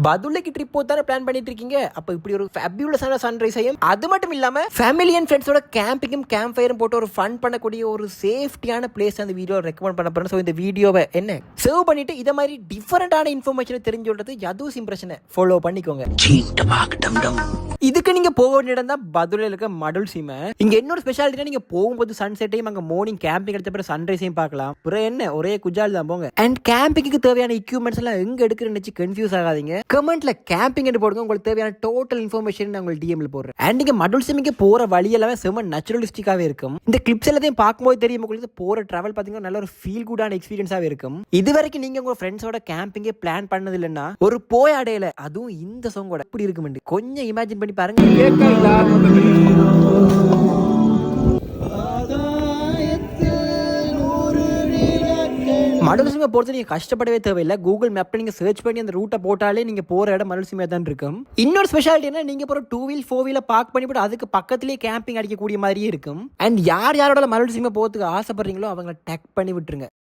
பதுளைக்கு trip போத்தானே plan பண்ணிட்டு இருக்கீங்க. அப்ப இப்படி ஒரு ஃபேபியுலஸான சன்ரைஸையும் அது மட்டும் இல்லாம ஃபேமிலி அண்ட் ஃப்ரெண்ட்ஸோட கேம்பிங்கும் கேம்ப் ஃபயரும் போட்டு ஒரு ஃபன் பண்ணக்கூடிய ஒரு சேஃப்டியான பிளேஸ் அந்த வீடியோ ரெக்கமெண்ட் பண்ண போறேன். ஸோ இந்த வீடியோவை என்ன சர்வ் பண்ணிட்டு இதை மாதிரி டிஃபரெண்டான இன்ஃபர்மேஷனை தெரிஞ்சு விடுறது யதூஸ் இம்ப்ரெஷனை ஃபாலோ பண்ணிக்கோங்க. இதுக்கு நீங்க போக வேண்டிய இடம் தான் பதுளையில் இருக்க மடுல் சீமை. இங்க இன்னொரு ஸ்பெஷாலிட்டினா நீங்க போகும்போது சன்செட்டையும் அங்க மார்னிங் கேம்பிங் எடுத்த பிறகு சன்ரைஸையும் பார்க்கலாம். அப்புறம் என்ன ஒரே குஜால் தான் போங்க. அண்ட் கேம்பிங்க்கு தேவையான எக்யூப்மெண்ட்ஸ் எல்லாம் எங்க எடுக்கிறேன்னு கன்ஃபியூஸ் ஆகாதீங்க. கமெண்ட்ல கேம்பிங் போடுங்க. உங்களுக்கு தேவையான டோட்டல் இன்ஃபர்மேஷன் நான் உங்களுக்கு டிஎம்ல போடுறேன். அண்ட் நீங்க மடுல் சீமைக்கு போற வழி எல்லாமே செம நேச்சுரலிஸ்டிக்காவே இருக்கும். இந்த கிளிப்ஸ் எல்லாத்தையும் பார்க்கும்போது தெரியும் உங்களுக்கு போற டிராவல் பாத்தீங்கன்னா நல்ல ஒரு ஃபீல் குடான எக்ஸ்பீரியன்ஸாவே இருக்கும். இது வரைக்கும் நீங்க உங்க ஃப்ரெண்ட்ஸோட கேம்பிங்கே பிளான் பண்ணது இல்லைன்னா ஒரு போய் அடையில அதுவும் இந்த சாங்கோட இப்படி இருக்கும். கொஞ்சம் இமேஜின் பண்ணி பாருங்க. மடுல் சீமை பொறுத்து நீங்க கஷ்டப்படவே தேவையில்லை. கூகுள் மேப்ல நீங்க சர்ச் பண்ணி அந்த ரூட்டை போட்டாலே நீங்க போற இடம் மடுல் சீமையா தான் இருக்கும். இன்னொரு ஸ்பெஷாலிட்டி என்ன, நீங்க போற 2 வீல் 4 வீல பார்க் பண்ணி போட்டு அதுக்கு பக்கத்திலேயே கேம்பிங் அடிக்கக்கூடிய மாதிரியே இருக்கும். அண்ட் யார் யாரோட மடுல் சீமை போறதுக்கு ஆசைப்படுறீங்களோ அவங்களை டேக் பண்ணி விட்டுருங்க.